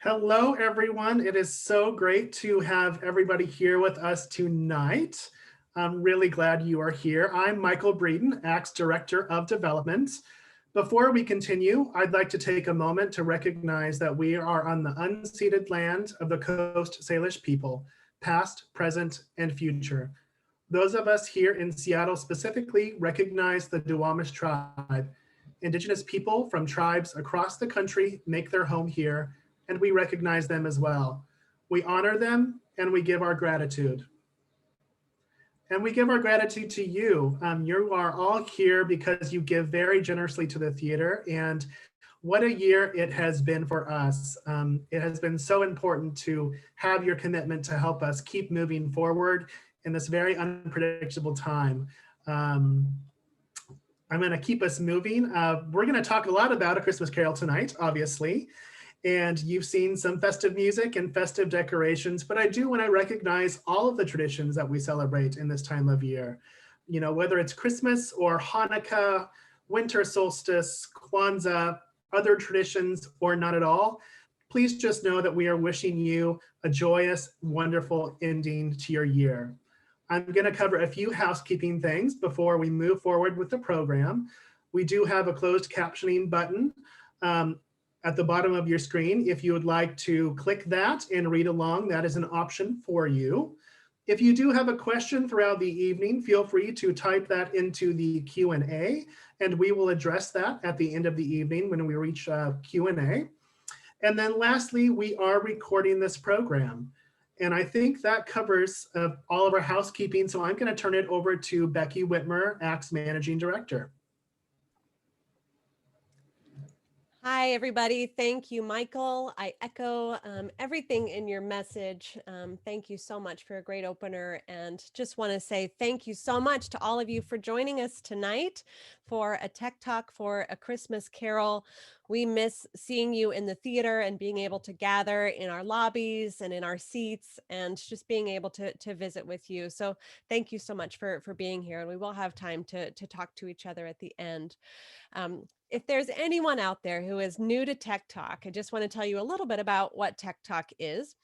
Hello, everyone. It is so great to have everybody here with us tonight. I'm really glad you are here. I'm Michael Breeden, ACT's Director of Development. Before we continue, I'd like to take a moment to recognize that we are on the unceded land of the Coast Salish people, past, present, and future. Those of us here in Seattle specifically recognize the Duwamish tribe. Indigenous people from tribes across the country make their home here, and we recognize them as well. We honor them and we give our gratitude. And we give our gratitude to you. You are all here because you give very generously to the theater, and what a year it has been for us. It has been so important to have your commitment to help us keep moving forward in this very unpredictable time. I'm going to keep us moving. We're going to talk a lot about A Christmas Carol tonight, obviously. And you've seen some festive music and festive decorations, but I do want to recognize all of the traditions that we celebrate in this time of year. You know, whether it's Christmas or Hanukkah, winter solstice, Kwanzaa, other traditions, or not at all, please just know that we are wishing you a joyous, wonderful ending to your year. I'm going to cover a few housekeeping things before we move forward with the program. We do have a closed captioning button at the bottom of your screen. If you would like to click that and read along, that is an option for you. If you do have a question throughout the evening, feel free to type that into the Q&A, and we will address that at the end of the evening when we reach Q&A. And then lastly, we are recording this program. And I think that covers all of our housekeeping. So I'm going to turn it over to Becky Whitmer, ACT's Managing Director. Hi, everybody. Thank you, Michael. I echo everything in your message. Thank you so much for a great opener, and just want to say thank you so much to all of you for joining us tonight for a Tech Talk for A Christmas Carol. We miss seeing you in the theater and being able to gather in our lobbies and in our seats and just being able to visit with you. So thank you so much for being here, and we will have time to talk to each other at the end. If there's anyone out there who is new to Tech Talk, I just want to tell you a little bit about what Tech Talk is.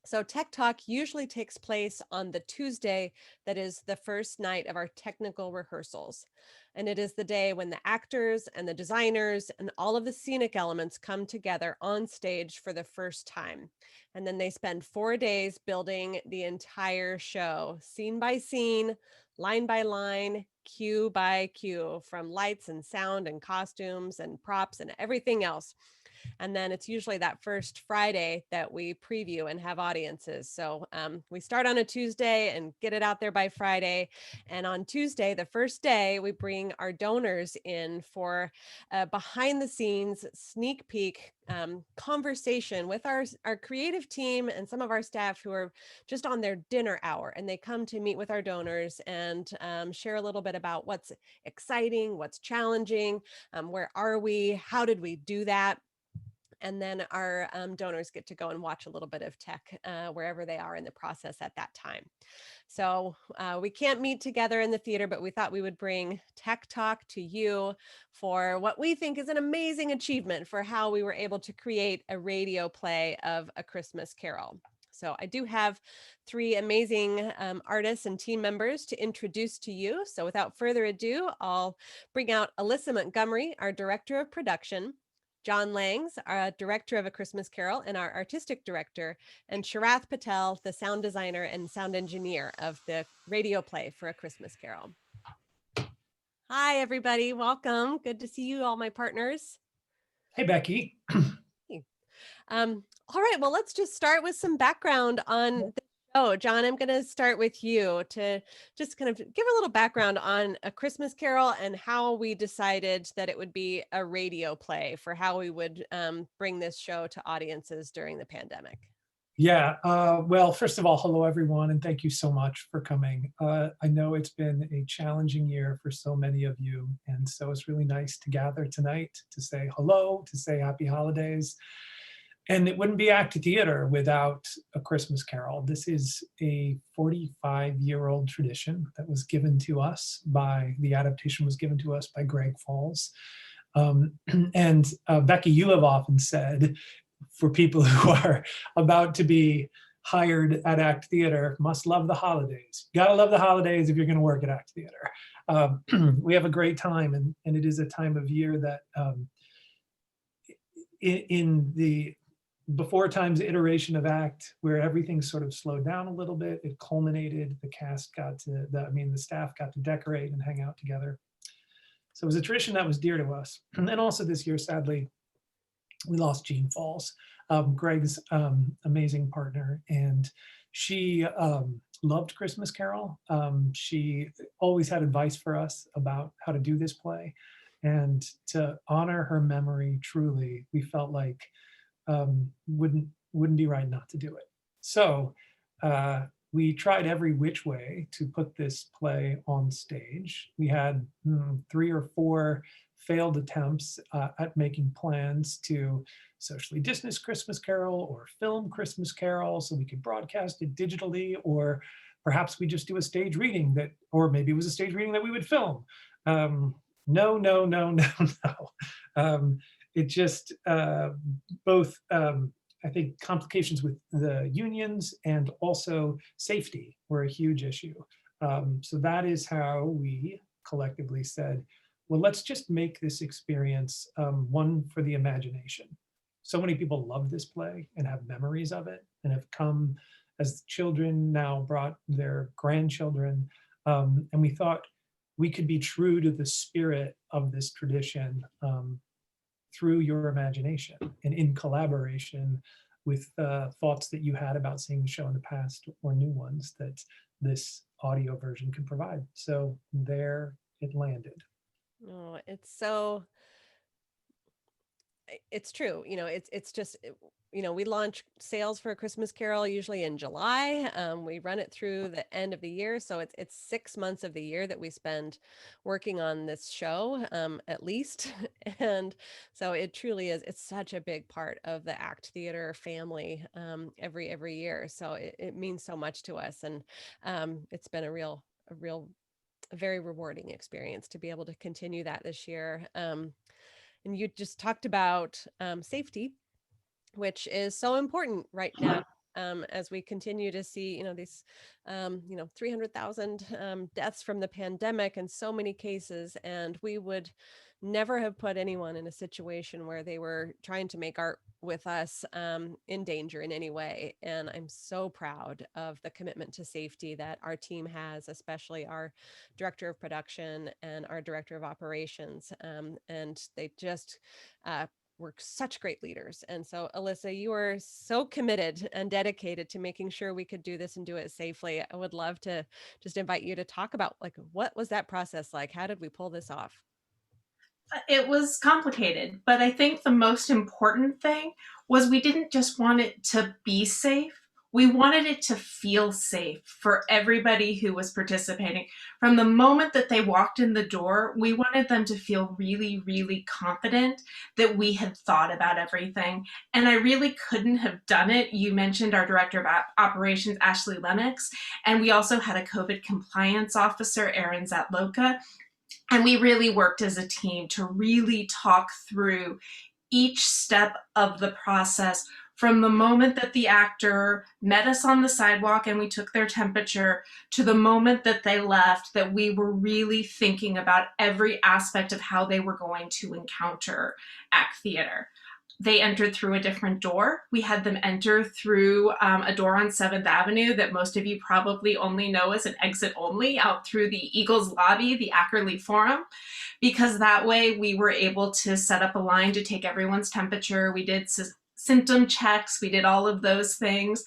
So Tech Talk usually takes place on the Tuesday that is the first night of our technical rehearsals. And it is the day when the actors and the designers and all of the scenic elements come together on stage for the first time. And then they spend 4 days building the entire show, scene by scene, line by line, cue by cue, from lights and sound and costumes and props and everything else. And then it's usually that first Friday that we preview and have audiences. So we start on a Tuesday and get it out there by Friday. And on Tuesday, the first day, we bring our donors in for a behind the scenes sneak peek conversation with our creative team and some of our staff who are just on their dinner hour. And they come to meet with our donors and share a little bit about what's exciting, what's challenging, where are we, how did we do that? And then our donors get to go and watch a little bit of tech wherever they are in the process at that time. So we can't meet together in the theater, but we thought we would bring Tech Talk to you for what we think is an amazing achievement for how we were able to create a radio play of A Christmas Carol. So I do have 3 amazing artists and team members to introduce to you. So without further ado, I'll bring out Alyssa Montgomery, our Director of Production, John Langs, our Director of A Christmas Carol and our Artistic Director, and Sharath Patel, the sound designer and sound engineer of the radio play for A Christmas Carol. Hi, everybody. Welcome. Good to see you, all my partners. Hey, Becky. Hey. All right, well, let's just start with some background on the show. John, I'm going to start with you to just kind of give a little background on A Christmas Carol and how we decided that it would be a radio play for how we would bring this show to audiences during the pandemic. Yeah, well, first of all, hello, everyone, and thank you so much for coming. I know it's been a challenging year for so many of you, and so it's really nice to gather tonight to say hello, to say happy holidays. And it wouldn't be ACT Theater without A Christmas Carol. This is a 45-year-old tradition that was given to us the adaptation was given to us by Greg Falls. And Becky, you have often said for people who are about to be hired at ACT Theater, must love the holidays. You gotta love the holidays if you're gonna work at ACT Theater. We have a great time, and it is a time of year that in the before times iteration of ACT, where everything sort of slowed down a little bit, it culminated, the cast got to, the staff got to decorate and hang out together. So it was a tradition that was dear to us. And then also this year, sadly, we lost Jean Falls, Greg's amazing partner, and she loved Christmas Carol. She always had advice for us about how to do this play, and to honor her memory truly, we felt like wouldn't be right not to do it. So we tried every which way to put this play on stage. We had 3 or 4 failed attempts at making plans to socially distance Christmas Carol or film Christmas Carol so we could broadcast it digitally, or perhaps we just do a stage reading that, or maybe it was a stage reading that we would film. No, no, no, no, no. It just both, I think, complications with the unions and also safety were a huge issue. So that is how we collectively said, well, let's just make this experience one for the imagination. So many people love this play and have memories of it and have come as children, now brought their grandchildren. And we thought we could be true to the spirit of this tradition through your imagination and in collaboration with thoughts that you had about seeing the show in the past or new ones that this audio version could provide. So there it landed. Oh, it's true. It's just, we launch sales for A Christmas Carol usually in July. We run it through the end of the year. So it's 6 months of the year that we spend working on this show, at least. And so it truly is, it's such a big part of the ACT Theater family every year. So it means so much to us. And it's been a very rewarding experience to be able to continue that this year. And you just talked about safety, which is so important right now as we continue to see, these, 300,000 deaths from the pandemic and so many cases. And we would never have put anyone in a situation where they were trying to make art with us in danger in any way. And I'm so proud of the commitment to safety that our team has, especially our director of production and our director of operations. And they just were such great leaders. And so, Alyssa, you are so committed and dedicated to making sure we could do this and do it safely. I would love to just invite you to talk about, what was that process like? How did we pull this off? It was complicated, but I think the most important thing was we didn't just want it to be safe. We wanted it to feel safe for everybody who was participating. From the moment that they walked in the door, we wanted them to feel really, really confident that we had thought about everything. And I really couldn't have done it. You mentioned our director of operations, Ashley Lennox, and we also had a COVID compliance officer, Erin Zatloka. And we really worked as a team to really talk through each step of the process, from the moment that the actor met us on the sidewalk and we took their temperature to the moment that they left, that we were really thinking about every aspect of how they were going to encounter ACT Theater. They entered through a different door. We had them enter through a door on 7th Avenue that most of you probably only know as an exit only, out through the Eagles lobby, the Ackerley Forum, because that way we were able to set up a line to take everyone's temperature. We did symptom checks. We did all of those things.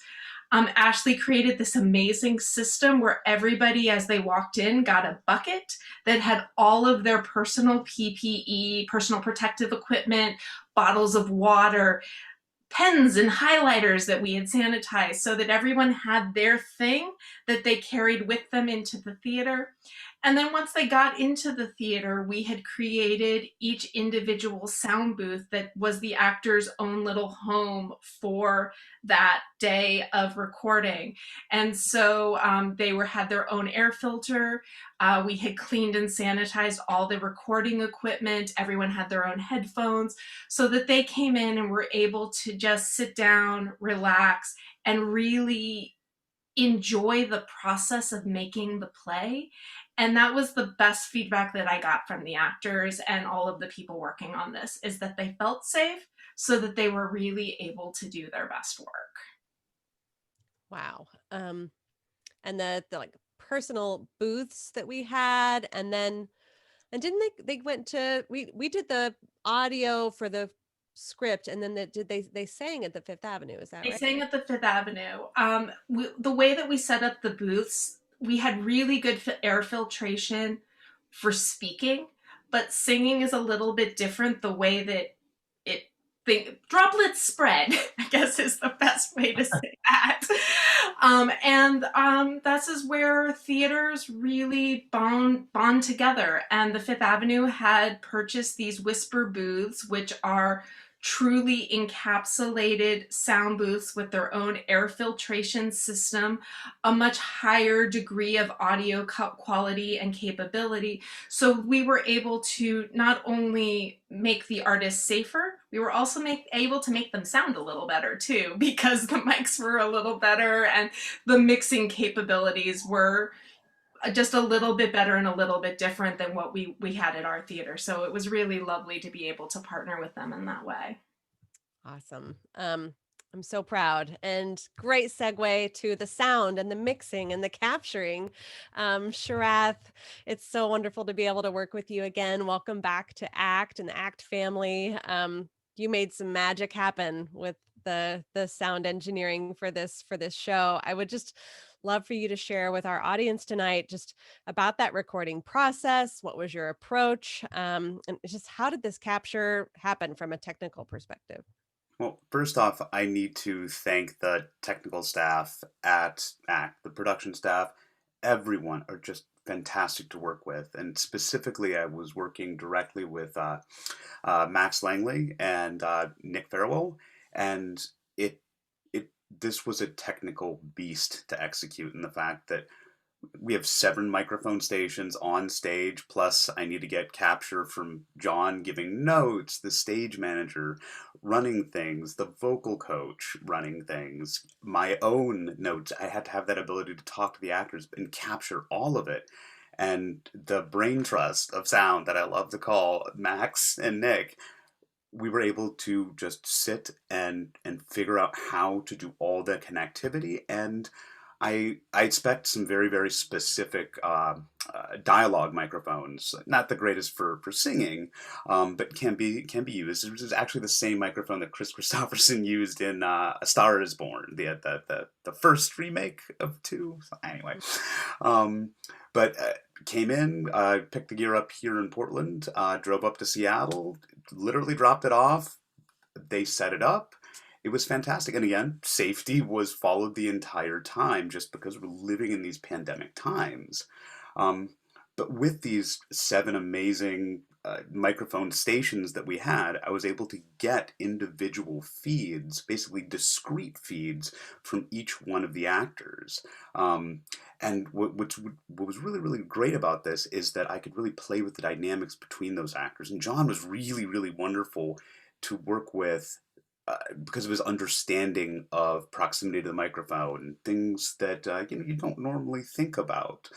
Ashley created this amazing system where everybody, as they walked in, got a bucket that had all of their personal PPE, personal protective equipment, bottles of water, pens and highlighters that we had sanitized, so that everyone had their thing that they carried with them into the theater. And then once they got into the theater, we had created each individual sound booth that was the actor's own little home for that day of recording. And so they had their own air filter. We had cleaned and sanitized all the recording equipment. Everyone had their own headphones so that they came in and were able to just sit down, relax, and really enjoy the process of making the play. And that was the best feedback that I got from the actors and all of the people working on this, is that they felt safe so that they were really able to do their best work. Wow. And the like personal booths that we had, and didn't they went to, we did the audio for the script, and then they sang at the Fifth Avenue, is that They right? sang at the Fifth Avenue. The way that we set up the booths, we had really good air filtration for speaking, but singing is a little bit different. The way that droplets spread, I guess, is the best way to say that. This is where theaters really bond together. And the Fifth Avenue had purchased these whisper booths, which are truly encapsulated sound booths with their own air filtration system, a much higher degree of audio quality and capability. So we were able to not only make the artists safer, we were also able to make them sound a little better too, because the mics were a little better and the mixing capabilities were just a little bit better and a little bit different than what we had at our theater. So it was really lovely to be able to partner with them in that way. Awesome. I'm so proud, and great segue to the sound and the mixing and the capturing. Sharath, it's so wonderful to be able to work with you again. Welcome back to ACT and the ACT family. You made some magic happen with the sound engineering for this show. I would just love for you to share with our audience tonight just about that recording process. What was your approach? And just how did this capture happen from a technical perspective? Well, first off, I need to thank the technical staff at ACT, the production staff. Everyone are just fantastic to work with. And specifically, I was working directly with Max Langley and Nick Farwell. And this was a technical beast to execute, in the fact that we have 7 microphone stations on stage, plus I need to get capture from John giving notes, the stage manager running things, the vocal coach running things, my own notes. I had to have that ability to talk to the actors and capture all of it. And the brain trust of sound that I love to call Max and Nick, we were able to just sit and figure out how to do all the connectivity. And I expect some very, very specific dialogue microphones, not the greatest for singing, but can be used. This is actually the same microphone that Chris Christopherson used in A Star Is Born, the first remake of 2. Anyway, but came in, picked the gear up here in Portland, drove up to Seattle, literally dropped it off. They set it up. It was fantastic. And again, safety was followed the entire time, just because we're living in these pandemic times. But with these 7 amazing microphone stations that we had, I was able to get individual feeds, basically discrete feeds from each one of the actors. And what was really, really great about this is that I could really play with the dynamics between those actors. And John was really, really wonderful to work with, because of his understanding of proximity to the microphone, things that you don't normally think about,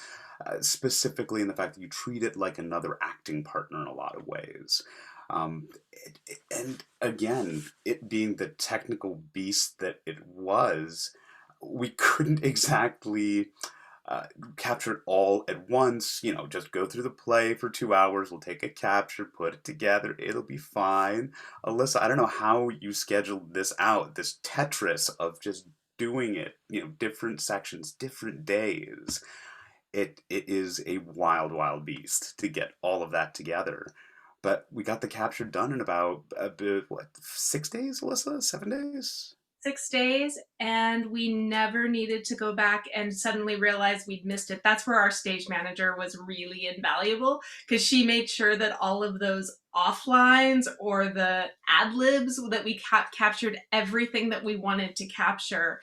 specifically in the fact that you treat it like another acting partner in a lot of ways. And again, it being the technical beast that it was, we couldn't exactly capture it all at once. Just go through the play for 2 hours, we'll take a capture, put it together, it'll be fine. Alyssa, I don't know how you scheduled this out, this Tetris of just doing it, different sections, different days. It is a wild, wild beast to get all of that together. But we got the capture done in about 6 days, Alyssa? 7 days? 6 days, and we never needed to go back and suddenly realize we'd missed it. That's where our stage manager was really invaluable, because she made sure that all of those offlines or the ad libs that we captured everything that we wanted to capture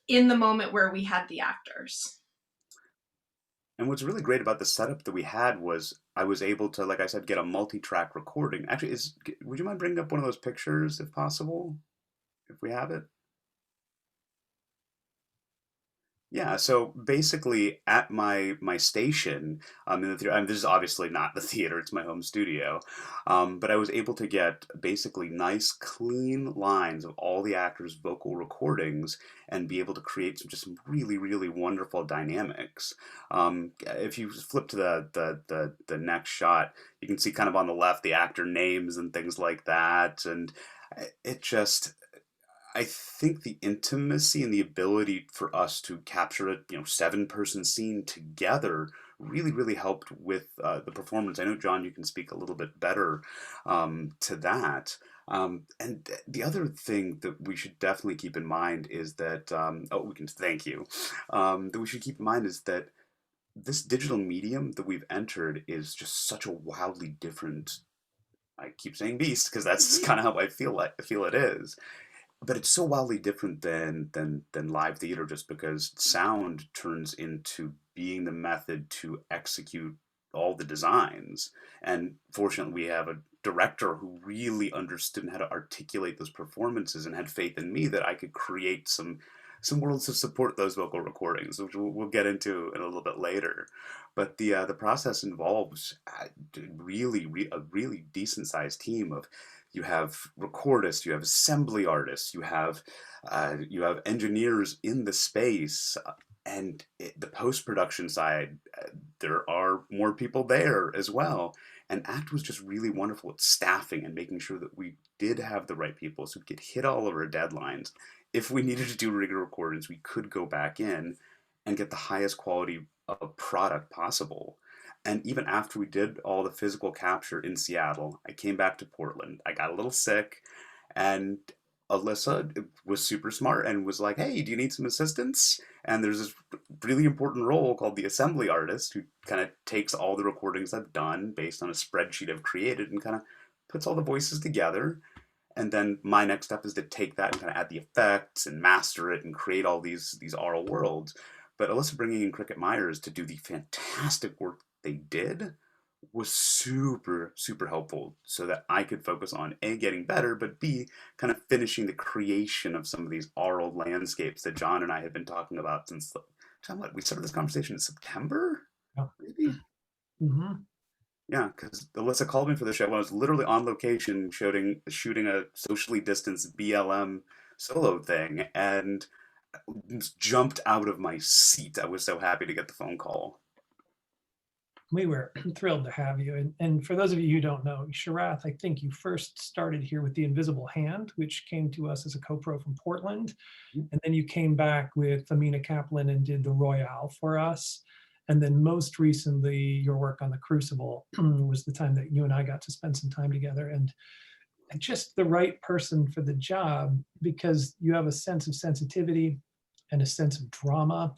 in the moment where we had the actors. And what's really great about the setup that we had was I was able to, like I said, get a multi-track recording. Actually, would you mind bringing up one of those pictures if possible, if we have it? Yeah, so basically at my station, in the theater, and this is obviously not the theater, it's my home studio, but I was able to get basically nice, clean lines of all the actors' vocal recordings and be able to create some really, really wonderful dynamics. If you flip to the next shot, you can see kind of on the left the actor names and things like that, and it just I think the intimacy and the ability for us to capture a 7-person scene together really really helped with the performance. I know John, you can speak a little bit better to that. And the other thing that we should definitely keep in mind is that we can thank you. That we should keep in mind is that this digital medium that we've entered is just such a wildly different. I keep saying beast because that's kind of how I feel it is, but it's so wildly different than live theater just because sound turns into being the method to execute all the designs. And fortunately we have a director who really understood how to articulate those performances and had faith in me that I could create some worlds to support those vocal recordings, which we'll get into in a little bit later. But the process involves a really decent sized team of, you have recordists, you have assembly artists, you have engineers in the space, and the post production side, there are more people there as well. And ACT was just really wonderful at staffing and making sure that we did have the right people so we could hit all of our deadlines. If we needed to do regular recordings, we could go back in and get the highest quality of product possible. And even after we did all the physical capture in Seattle, I came back to Portland. I got a little sick, and Alyssa was super smart and was like, "Hey, do you need some assistance?" And there's this really important role called the assembly artist who kind of takes all the recordings I've done based on a spreadsheet I've created and kind of puts all the voices together. And then my next step is to take that and kind of add the effects and master it and create all these aural worlds. But Alyssa bringing in Cricket Myers to do the fantastic work they did was super, super helpful so that I could focus on A, getting better, but B, kind of finishing the creation of some of these aural landscapes that John and I have been talking about since, John, what, we started this conversation in September? Yeah. Maybe? Mm-hmm. Yeah, because Alyssa called me for the show when I was literally on location shooting a socially distanced BLM solo thing, and jumped out of my seat. I was so happy to get the phone call. We were thrilled to have you. And for those of you who don't know, Sharath, I think you first started here with The Invisible Hand, which came to us as a co-pro from Portland. And then you came back with Amina Kaplan and did The Royale for us. And then most recently, your work on The Crucible was the time that you and I got to spend some time together. And just the right person for the job, because you have a sense of sensitivity and a sense of drama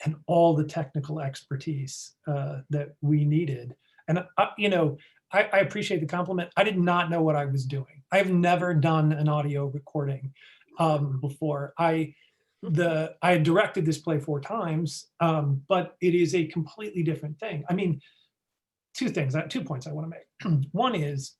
and all the technical expertise that we needed. And I appreciate the compliment. I did not know what I was doing. I've never done an audio recording before. I had directed this play 4 times, but it is a completely different thing. I mean, 2 points I want to make. One is,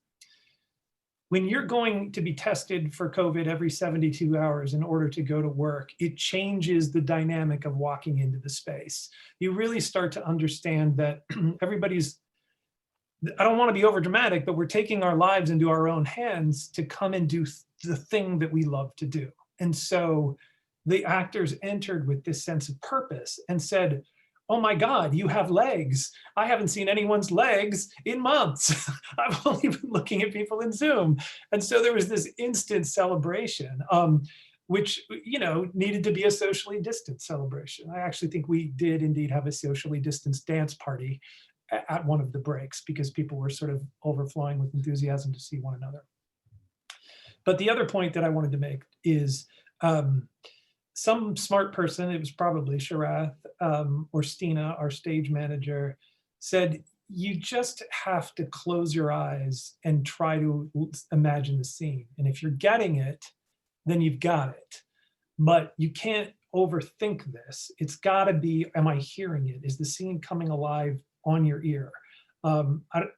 when you're going to be tested for COVID every 72 hours in order to go to work, it changes the dynamic of walking into the space. You really start to understand that everybody's, I don't want to be over dramatic, but we're taking our lives into our own hands to come and do the thing that we love to do. And so the actors entered with this sense of purpose and said, "Oh my God, you have legs. I haven't seen anyone's legs in months. I've only been looking at people in Zoom." And so there was this instant celebration, which needed to be a socially distanced celebration. I actually think we did indeed have a socially distanced dance party at one of the breaks because people were sort of overflowing with enthusiasm to see one another. But the other point that I wanted to make is Some smart person, it was probably Sharath or Stina, our stage manager, said, you just have to close your eyes and try to imagine the scene. And if you're getting it, then you've got it. But you can't overthink this. It's got to be, am I hearing it? Is the scene coming alive on your ear?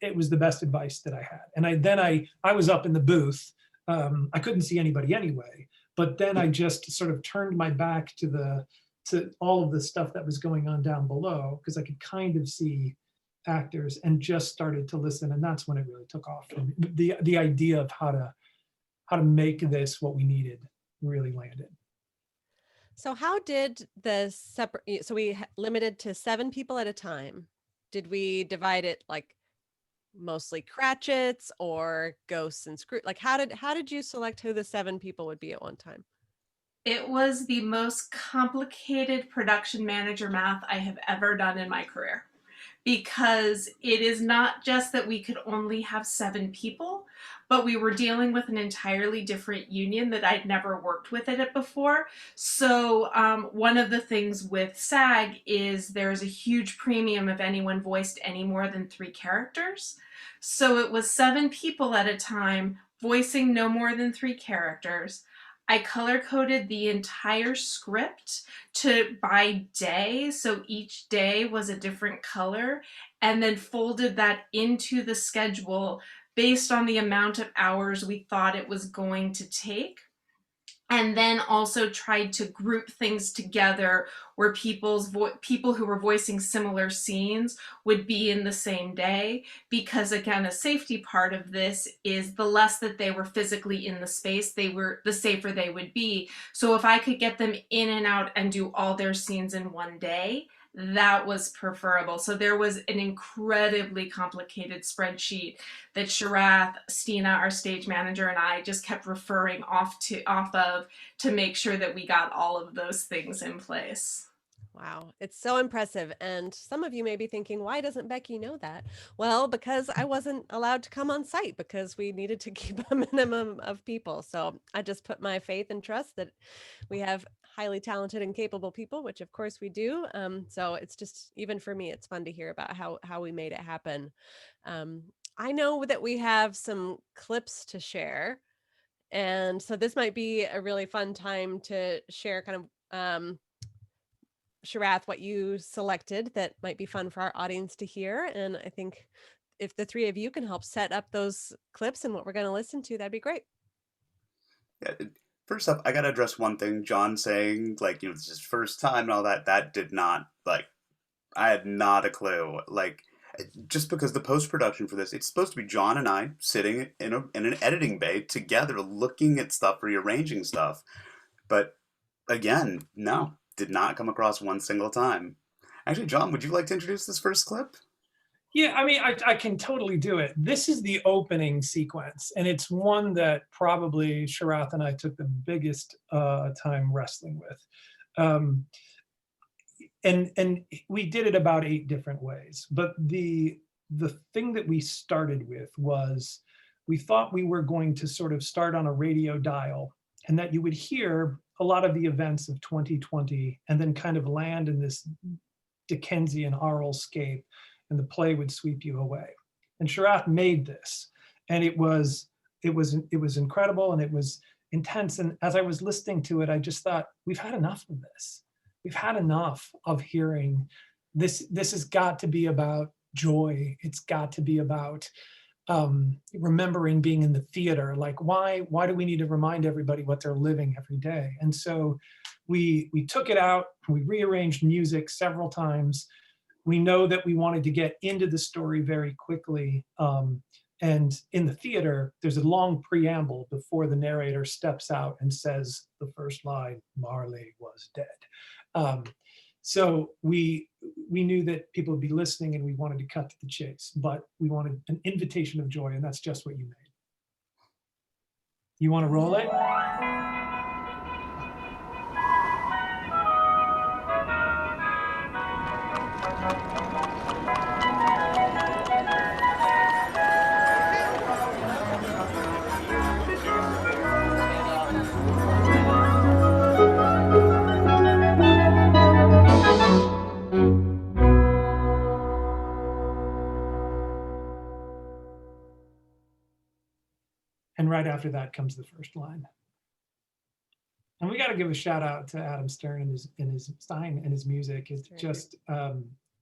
It was the best advice that I had. And I was up in the booth. I couldn't see anybody anyway. But then I just sort of turned my back to all of the stuff that was going on down below, because I could kind of see actors, and just started to listen. And that's when it really took off. And the idea of how to make this what we needed really landed. So how did so we limited to 7 people at a time. Did we divide it like mostly Cratchits or Ghosts and Screw? Like how did you select who the 7 people would be at one time? It was the most complicated production manager math I have ever done in my career, because it is not just that we could only have 7 people, but we were dealing with an entirely different union that I'd never worked with it before. So one of the things with SAG is there's a huge premium if anyone voiced any more than 3 characters. So it was 7 people at a time voicing no more than 3 characters. I color coded the entire script by day, so each day was a different color, and then folded that into the schedule based on the amount of hours we thought it was going to take. And then also tried to group things together where people who were voicing similar scenes would be in the same day, because again, a safety part of this is the less that they were physically in the space, the safer they would be. So if I could get them in and out and do all their scenes in one day, that was preferable. So there was an incredibly complicated spreadsheet that Sharath, Stina, our stage manager, and I just kept referring off of to make sure that we got all of those things in place. Wow, it's so impressive. And some of you may be thinking, why doesn't Becky know that? Well, because I wasn't allowed to come on site because we needed to keep a minimum of people. So I just put my faith and trust that we have highly talented and capable people, which of course we do. So it's just, even for me, it's fun to hear about how we made it happen. I know that we have some clips to share. And so this might be a really fun time to share kind of Sharath, what you selected that might be fun for our audience to hear. And I think if the 3 of you can help set up those clips and what we're going to listen to, that'd be great. Yeah, first up, I got to address one thing. John saying, like, this is his first time and all that. That did not, like, I had not a clue. Like, just because the post-production for this, it's supposed to be John and I sitting in an editing bay together looking at stuff, rearranging stuff. But again, no, did not come across one single time. Actually, John, would you like to introduce this first clip? Yeah, I mean, I can totally do it. This is the opening sequence, and it's one that probably Sharath and I took the biggest time wrestling with. And we did it about 8 different ways. But the thing that we started with was, we thought we were going to sort of start on a radio dial, and that you would hear a lot of the events of 2020 and then kind of land in this Dickensian aural scape, and the play would sweep you away. And Sharath made this, and it was incredible, and it was intense. And as I was listening to it, I just thought, we've had enough of this. We've had enough of hearing this. This has got to be about joy. It's got to be about remembering being in the theater. Like, why do we need to remind everybody what they're living every day? And so we took it out, we rearranged music several times. We know that we wanted to get into the story very quickly. And in the theater, there's a long preamble before the narrator steps out and says the first line, Marley was dead. So we knew that people would be listening, and we wanted to cut to the chase, but we wanted an invitation of joy, and that's just what you made. You want to roll it? after that comes the first line. And we got to give a shout out to Adam Stern and his Stein and his music. It's just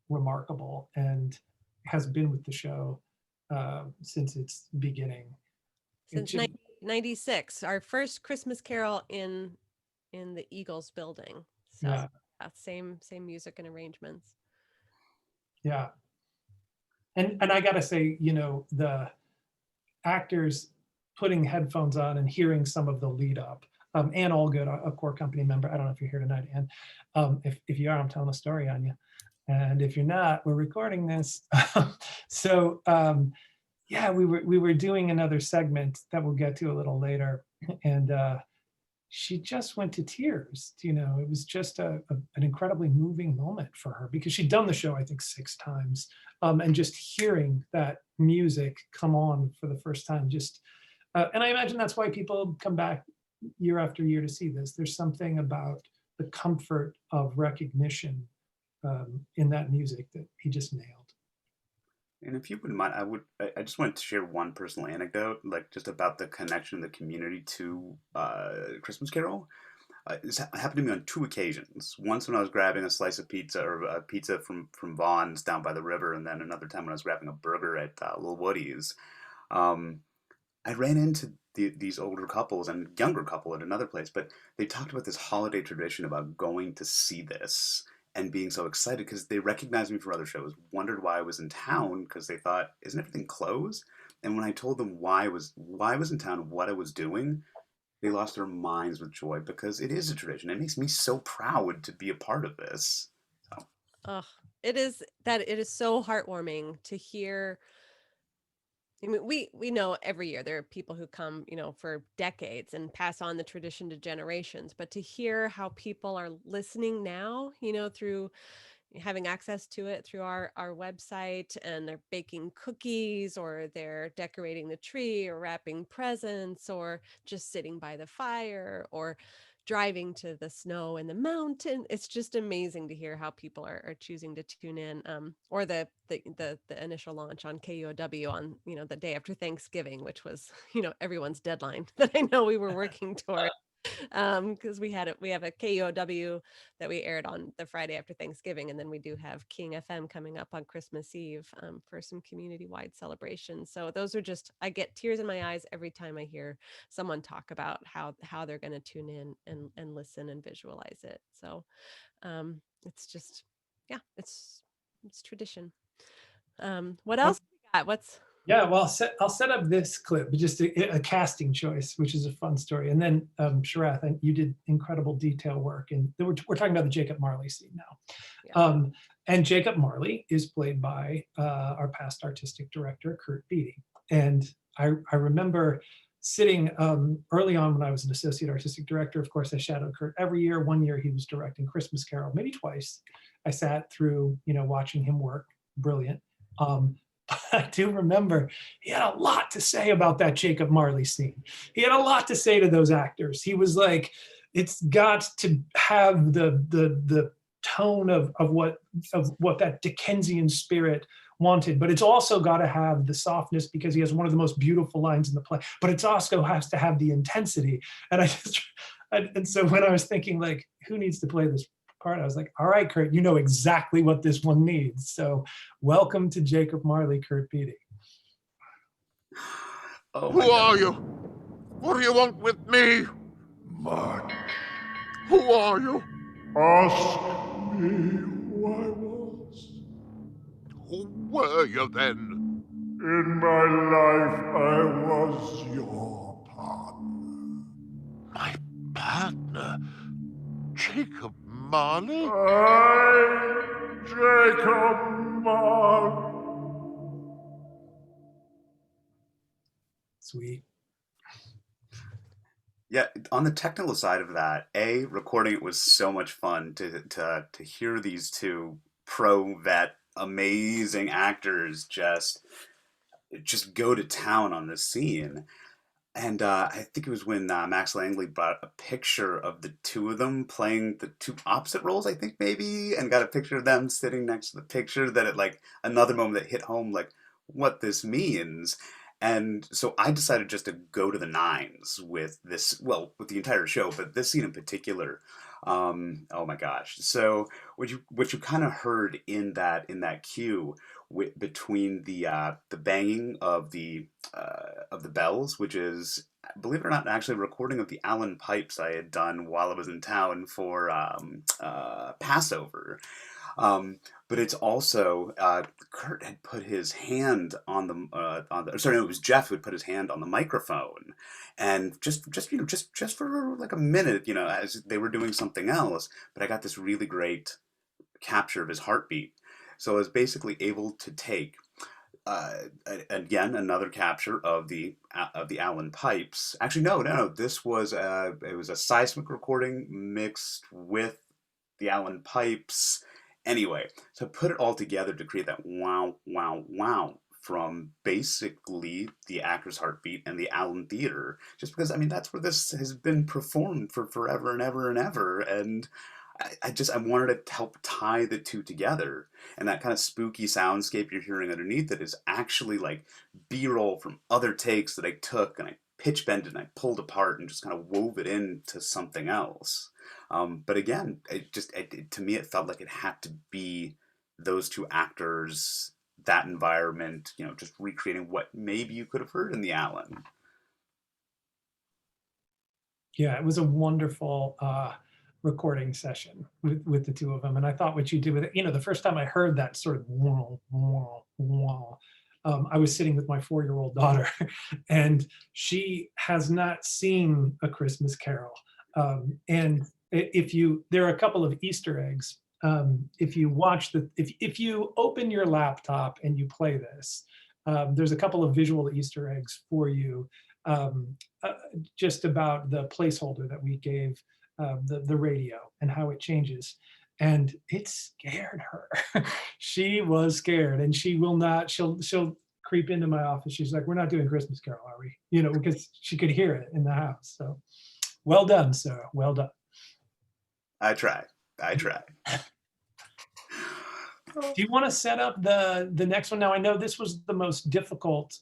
remarkable, and has been with the show since its beginning. Since 1996, our first Christmas Carol in the Eagles building. So Yeah. Same music and arrangements. Yeah. And I gotta say, you know, the actors putting headphones on and hearing some of the lead up. Ann Allgood, a core company member. I don't know if you're here tonight, Ann. If you are, I'm telling a story on you. And if you're not, we're recording this. So yeah, we were doing another segment that we'll get to a little later, and she just went to tears. You know, it was just an incredibly moving moment for her, because she'd done the show, I think, 6 times, and just hearing that music come on for the first time, just and I imagine that's why people come back year after year to see this. There's something about the comfort of recognition in that music that he just nailed. And if you wouldn't mind, I just wanted to share one personal anecdote, like just about the connection of the community to Christmas Carol. This happened to me on 2 occasions. Once when I was grabbing a slice of pizza, or a pizza from Vaughn's down by the river, and then another time when I was grabbing a burger at Little Woody's. I ran into these older couples and younger couple at another place, but they talked about this holiday tradition about going to see this and being so excited because they recognized me from other shows, wondered why I was in town because they thought, isn't everything closed? And when I told them why I was in town, what I was doing, they lost their minds with joy, because it is a tradition. It makes me so proud to be a part of this. So. Oh, it is so heartwarming to hear. I mean, we know every year there are people who come, you know, for decades and pass on the tradition to generations, but to hear how people are listening now, you know, through having access to it through our website, and they're baking cookies, or they're decorating the tree, or wrapping presents, or just sitting by the fire, or driving to the snow and the mountain. It's just amazing to hear how people are choosing to tune in. Or the initial launch on KUOW on, you know, the day after Thanksgiving, which was, you know, everyone's deadline that I know we were working toward. Because we have a KUOW that we aired on the Friday after Thanksgiving, and then we do have King FM coming up on Christmas Eve for some community-wide celebrations. So those are just, I get tears in my eyes every time I hear someone talk about how they're going to tune in and listen and visualize it. So it's just, yeah, it's tradition. What else we got? Yeah, well, I'll set up this clip, just a casting choice, which is a fun story. And then Sharath, you did incredible detail work, and we're talking about the Jacob Marley scene now. Yeah. And Jacob Marley is played by our past artistic director, Kurt Beattie. And I remember sitting early on when I was an associate artistic director. Of course, I shadowed Kurt every year. One year he was directing Christmas Carol, maybe twice. I sat through, you know, watching him work. Brilliant. I do remember he had a lot to say about that Jacob Marley scene. He had a lot to say to those actors. He was like, it's got to have the tone of what that Dickensian spirit wanted, but it's also got to have the softness, because he has one of the most beautiful lines in the play, but it's also has to have the intensity. And so when I was thinking, like, who needs to play this part, I was like, all right, Kurt, you know exactly what this one needs. So welcome to Jacob Marley, Kurt Beattie. Oh, who are you? What do you want with me? Much. Who are you? Ask me who I was. Who were you then? In my life, I was your partner. My partner? Jacob Marley? I'm Jacob Marley. Sweet. Yeah, on the technical side of that, recording it was so much fun to hear these 2 pro-vet, amazing actors just go to town on this scene. And I think it was when Max Langley brought a picture of the 2 of them playing the 2 opposite roles, I think, maybe, and got a picture of them sitting next to the picture, that it, like, another moment that hit home, like, what this means. And so I decided just to go to the nines with this, well, with the entire show, but this scene in particular. Oh my gosh. So what you kind of heard in that cue between the banging of the bells, which is, believe it or not, actually a recording of the Allen pipes I had done while I was in town for Passover. But it's also Kurt had put his hand on the sorry, no, it was Jeff who had put his hand on the microphone, and just for like a minute, as they were doing something else. But I got this really great capture of his heartbeat, so I was basically able to take again another capture of the Allen pipes. Actually, no, this was it was a seismic recording mixed with the Allen pipes. Anyway, so I put it all together to create that wow, wow, wow from basically the actor's heartbeat and the Allen Theater. Just because, I mean, that's where this has been performed for forever and ever and ever. And I wanted to help tie the two together. And that kind of spooky soundscape you're hearing underneath it is actually like B-roll from other takes that I took and I pitch bended and I pulled apart and just kind of wove it into something else. But again, to me, it felt like it had to be those two actors, that environment, just recreating what maybe you could have heard in the Allen. Yeah, it was a wonderful recording session with the two of them. And I thought what you did with it, the first time I heard that sort of wah, wah, wah, I was sitting with my 4-year-old daughter, and she has not seen A Christmas Carol. And there are a couple of Easter eggs. If you watch if you open your laptop and you play this, there's a couple of visual Easter eggs for you, just about the placeholder that we gave the radio and how it changes. And it scared her. She was scared, and she will not. She'll creep into my office. She's like, "We're not doing Christmas Carol, are we?" Because she could hear it in the house. So, well done, Sarah. Well done. I tried. Do you want to set up the next one? Now, I know this was the most difficult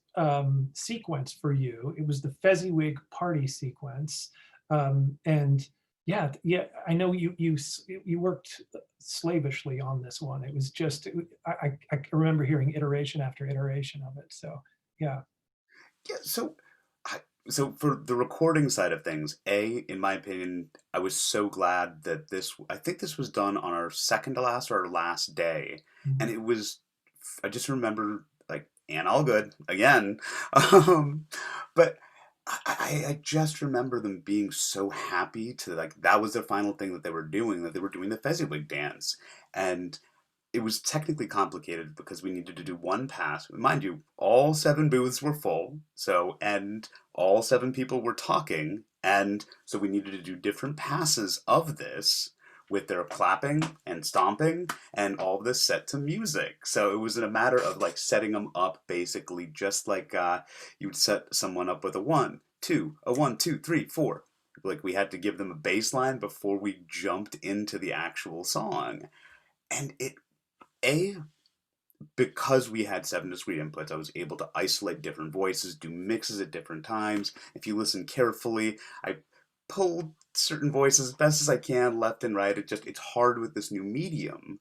sequence for you. It was the Fezziwig party sequence, and yeah, I know you worked slavishly on this one. It was just I remember hearing iteration after iteration of it. So yeah. So for the recording side of things, in my opinion, I was so glad that I think this was done on our second to last or our last day. Mm-hmm. And it was, I just remember like, and all good again. But I just remember them being so happy to that was the final thing that they were doing the Fezziwig dance. And it was technically complicated because we needed to do one pass. Mind you, all 7 booths were full, and all 7 people were talking, and so we needed to do different passes of this with their clapping and stomping and all of this set to music. So it was a matter of like setting them up basically just like you would set someone up with a 1, 2, 1, 2, 3, 4. Like we had to give them a bass line before we jumped into the actual song. And because we had 7 discrete inputs, I was able to isolate different voices, do mixes at different times. If you listen carefully, I pulled certain voices as best as I can, left and right. It's hard with this new medium,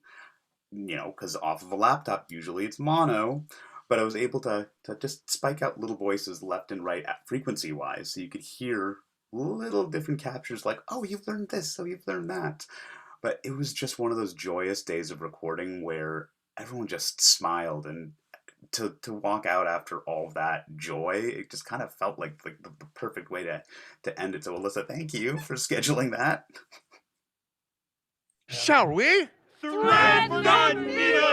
because off of a laptop, usually it's mono, but I was able to just spike out little voices left and right at frequency-wise, so you could hear little different captures like, oh, you've learned this, oh, you've learned that. But it was just one of those joyous days of recording where everyone just smiled, and to walk out after all of that joy, it just kind of felt like the perfect way to end it. So Alyssa, thank you for scheduling that. Shall we? Thread the needle!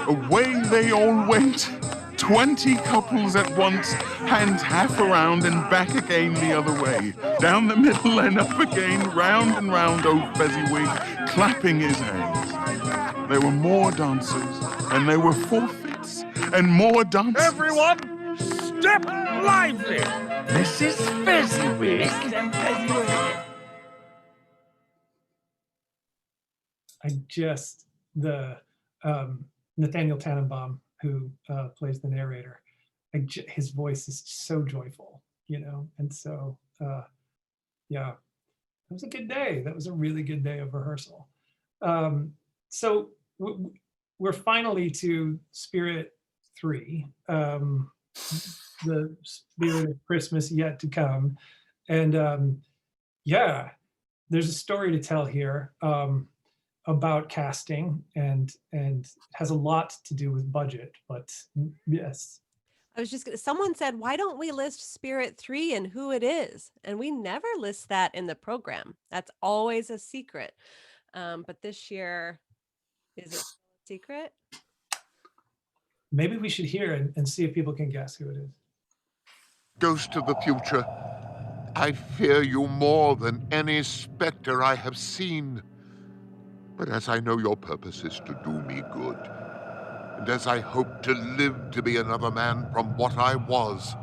Away they all went. 20 couples at once, hands half around and back again the other way. Down the middle and up again, round and round old Fezziwig, clapping his hands. There were more dancers, and there were forfeits, and more dancers. Everyone, step lively! This is Fezziwig. the Nathaniel Tannenbaum, who plays the narrator, his voice is so joyful, and so yeah, it was a good day. That was a really good day of rehearsal. So we're finally to Spirit 3, the Spirit of Christmas yet to come, and yeah, there's a story to tell here about casting, and has a lot to do with budget, but yes. I was someone said, why don't we list Spirit 3 and who it is? And we never list that in the program. That's always a secret. But this year, is it still a secret? Maybe we should hear and see if people can guess who it is. Ghost of the future, I fear you more than any specter I have seen. But as I know your purpose is to do me good, and as I hope to live to be another man from what I was,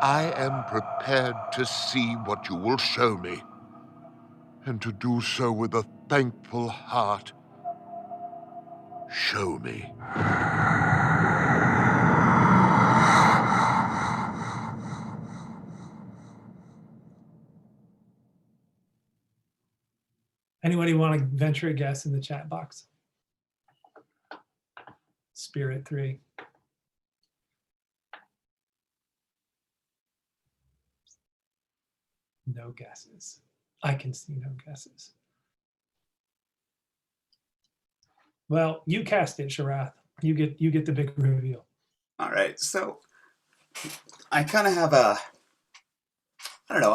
I am prepared to see what you will show me, and to do so with a thankful heart. Show me. Anybody want to venture a guess in the chat box? Spirit 3. No guesses. I can see no guesses. Well, you cast it, Sharath. You get the big reveal. All right, so I kind of have a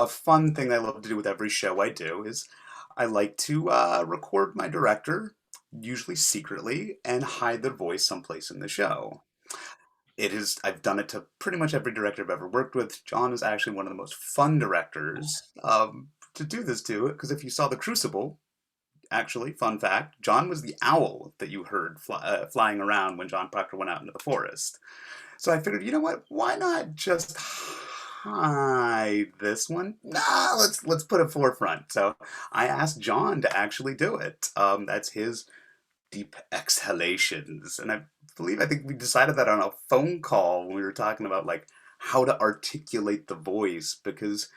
fun thing I love to do with every show I do is I like to record my director, usually secretly, and hide their voice someplace in the show. I've done it to pretty much every director I've ever worked with. John is actually one of the most fun directors to do this to, because if you saw The Crucible, actually, fun fact, John was the owl that you heard flying around when John Proctor went out into the forest. So I figured, you know what, why not just hide this one? Nah, let's put it forefront. So I asked John to actually do it. That's his deep exhalations, and I think we decided that on a phone call when we were talking about like how to articulate the voice, because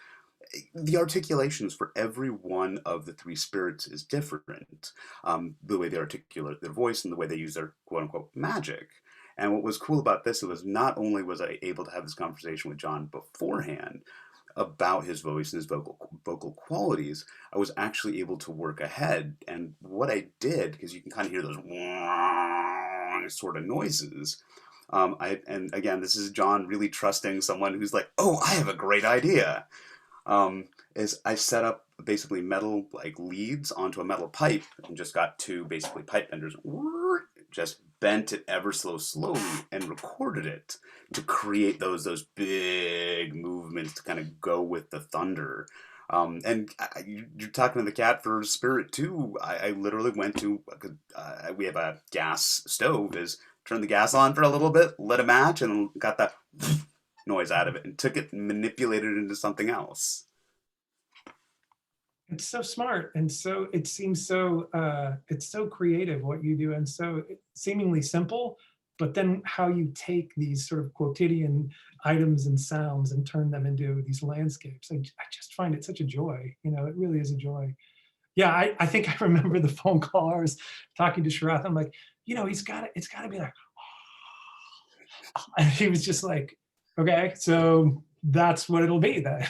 the articulations for every one of the three spirits is different. The way they articulate their voice and the way they use their quote unquote magic. And what was cool about this was not only was I able to have this conversation with John beforehand about his voice and his vocal qualities, I was actually able to work ahead. And what I did, because you can kind of hear those sort of noises, and again, this is John really trusting someone who's like, oh, I have a great idea. Is I set up basically metal like leads onto a metal pipe and just got two basically pipe benders, just bent it ever so slowly and recorded it to create those big movements to kind of go with the thunder. And you're talking to the cat for Spirit 2. I literally went to, we have a gas stove, is turn the gas on for a little bit, lit a match, and got that noise out of it and took it and manipulated it into something else. It's so smart, and so it seems so it's so creative what you do, and so seemingly simple, but then how you take these sort of quotidian items and sounds and turn them into these landscapes. I just find it such a joy. It really is a joy. Yeah, I think I remember the phone call. I was talking to Sharath. I'm like, it's got to be like, and he was just like, okay, so that's what it'll be then.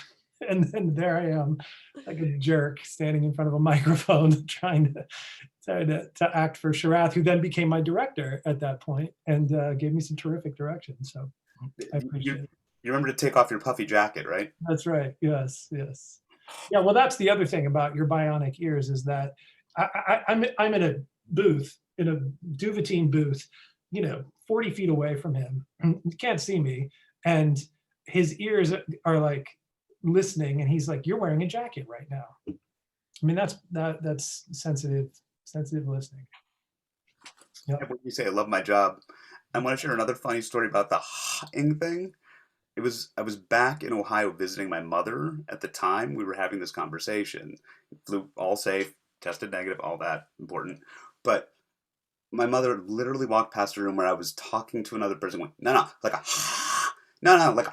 And then there I am, like a jerk, standing in front of a microphone, trying to act for Sharath, who then became my director at that point and gave me some terrific direction. So I appreciate it. You remember to take off your puffy jacket, right? That's right. Yes. Yeah. Well, that's the other thing about your bionic ears is that I'm in a booth, in a Duvetine booth, 40 feet away from him. You can't see me, and his ears are like listening, and he's like, you're wearing a jacket right now. I mean, that's sensitive listening. Yep. When you say I love my job, I want to share another funny story about the hawking thing. I was back in Ohio visiting my mother at the time we were having this conversation. Flew all safe, tested negative, all that important. but my mother literally walked past a room where I was talking to another person, went, no, like a, no, like a,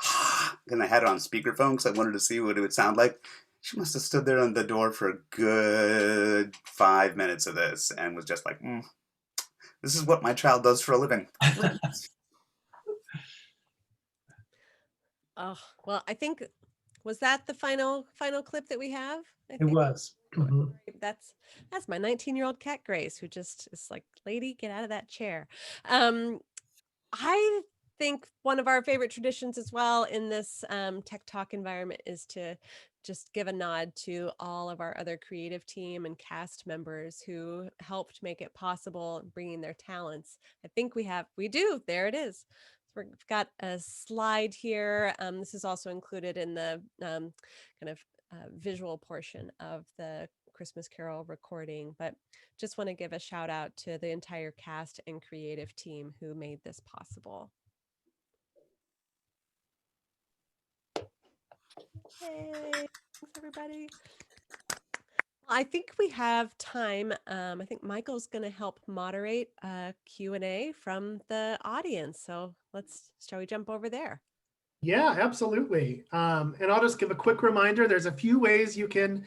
and I had it on speakerphone because I wanted to see what it would sound like. She must have stood there on the door for a good 5 minutes of this and was just like, this is what my child does for a living. Oh, well, I think, was that the final clip that we have? I It think was. Mhm. that's my 19-year-old cat Grace, who just is like, lady, get out of that chair. I think one of our favorite traditions as well in this Tech Talk environment is to just give a nod to all of our other creative team and cast members who helped make it possible, bringing their talents. I think we do, there it is. So we've got a slide here. This is also included in the kind of visual portion of the Christmas Carol recording, but just want to give a shout out to the entire cast and creative team who made this possible. Yay, thanks everybody. I think we have time. I think Michael's going to help moderate a Q&A from the audience. So shall we jump over there? Yeah, absolutely. And I'll just give a quick reminder. There's a few ways you can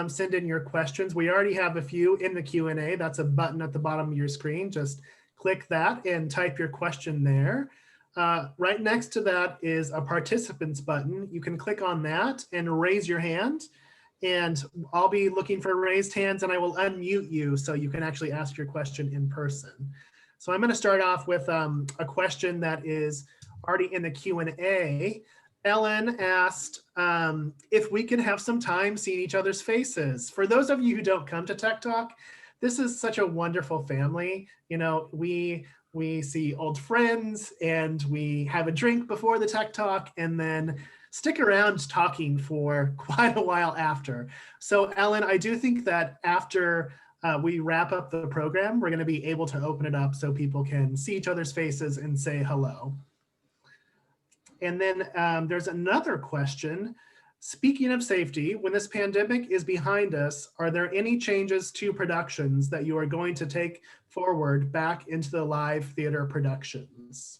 send in your questions. We already have a few in the Q&A. That's a button at the bottom of your screen. Just click that and type your question there. Right next to that is a participants button. You can click on that and raise your hand. And I'll be looking for raised hands and I will unmute you so you can actually ask your question in person. So I'm going to start off with a question that is already in the Q&A. Ellen asked if we can have some time seeing each other's faces. For those of you who don't come to Tech Talk, this is such a wonderful family. You know, we see old friends and we have a drink before the Tech Talk and then stick around talking for quite a while after. So Ellen, I do think that after we wrap up the program, we're going to be able to open it up so people can see each other's faces and say hello. And then there's another question. Speaking of safety, when this pandemic is behind us, are there any changes to productions that you are going to take forward back into the live theater productions?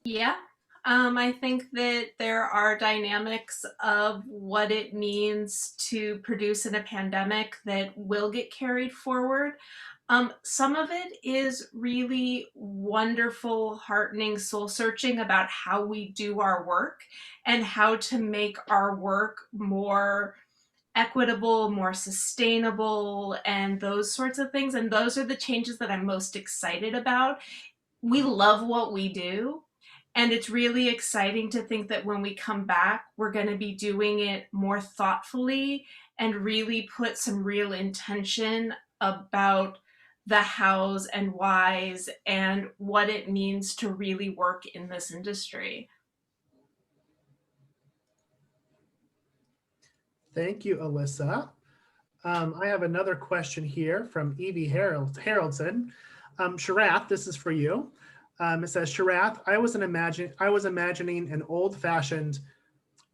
Yeah, I think that there are dynamics of what it means to produce in a pandemic that will get carried forward. Some of it is really wonderful, heartening, soul searching about how we do our work and how to make our work more equitable, more sustainable, and those sorts of things. And those are the changes that I'm most excited about. We love what we do. And it's really exciting to think that when we come back, we're going to be doing it more thoughtfully and really put some real intention about the hows and whys and what it means to really work in this industry. Thank you, Alyssa. I have another question here from Evie Haroldson. Sharath, this is for you. It says, Sharath, I was imagining an old-fashioned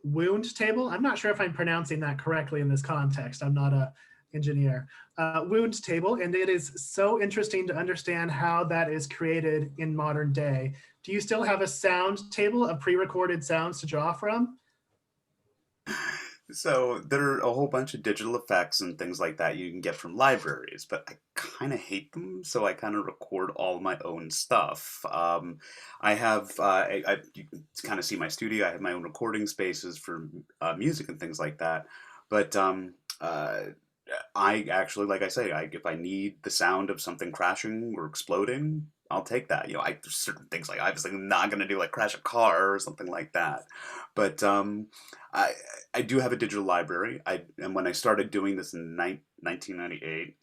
wound table. I'm not sure if I'm pronouncing that correctly in this context. I'm not an engineer. Wound table, and it is so interesting to understand how that is created in modern day. Do you still have a sound table of pre-recorded sounds to draw from? So there are a whole bunch of digital effects and things like that you can get from libraries, but I kind of hate them, so I kind of record all my own stuff. I have, you can kind of see my studio. I have my own recording spaces for music and things like that. But I actually, like I say, if I need the sound of something crashing or exploding, I'll take that. You know, there's certain things like obviously I'm not gonna do like crash a car or something like that. But I do have a digital library. And when I started doing this in 1998,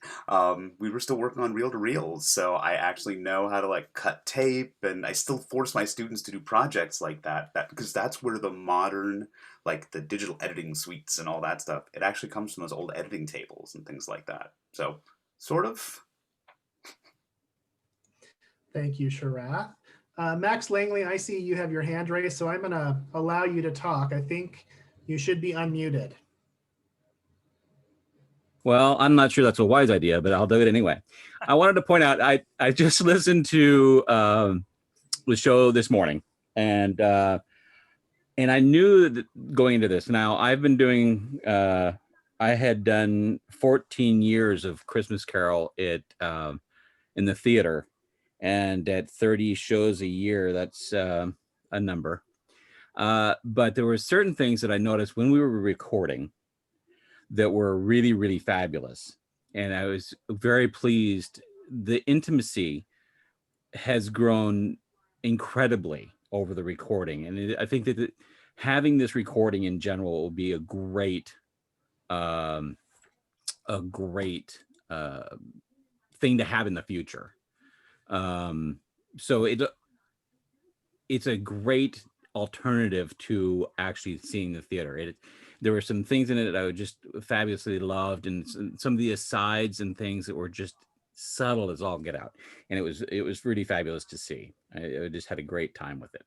we were still working on reel-to-reels, so I actually know how to like cut tape, and I still force my students to do projects like that because that's where the modern, like the digital editing suites and all that stuff, it actually comes from those old editing tables and things like that. So sort of. Thank you, Sharath. Max Langley, I see you have your hand raised, so I'm going to allow you to talk. I think you should be unmuted. Well, I'm not sure that's a wise idea, but I'll do it anyway. I wanted to point out I just listened to the show this morning, and I knew that going into this. Now I've been doing. I had done 14 years of Christmas Carol in the theater, and at 30 shows a year, that's a number. But there were certain things that I noticed when we were recording that were really, really fabulous. And I was very pleased. The intimacy has grown incredibly over the recording. And I think that having this recording in general will be a great thing to have in the future. So it's a great alternative to actually seeing the theater. There were some things in it that I just fabulously loved, and some of the asides and things that were just subtle as all get out. And it was really fabulous to see. I just had a great time with it.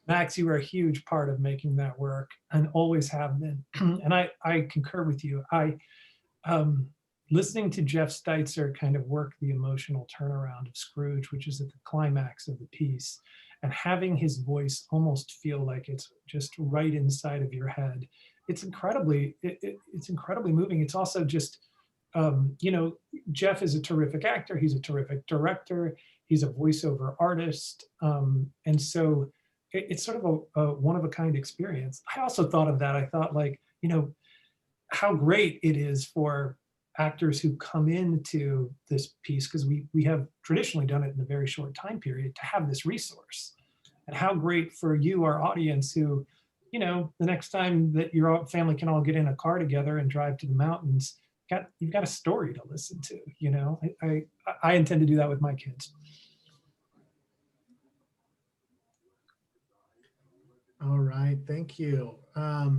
Max, you were a huge part of making that work and always have been. And I concur with you. Listening to Jeff Steitzer kind of work the emotional turnaround of Scrooge, which is at the climax of the piece, and having his voice almost feel like it's just right inside of your head. It's incredibly moving. It's also just, Jeff is a terrific actor. He's a terrific director. He's a voiceover artist. And so it's sort of a one-of-a-kind experience. I also thought of that. I thought, like, how great it is for actors who come into this piece, because we have traditionally done it in a very short time period, to have this resource. And how great for you, our audience, who, the next time that your family can all get in a car together and drive to the mountains, you've got a story to listen to. I intend to do that with my kids. All right, thank you.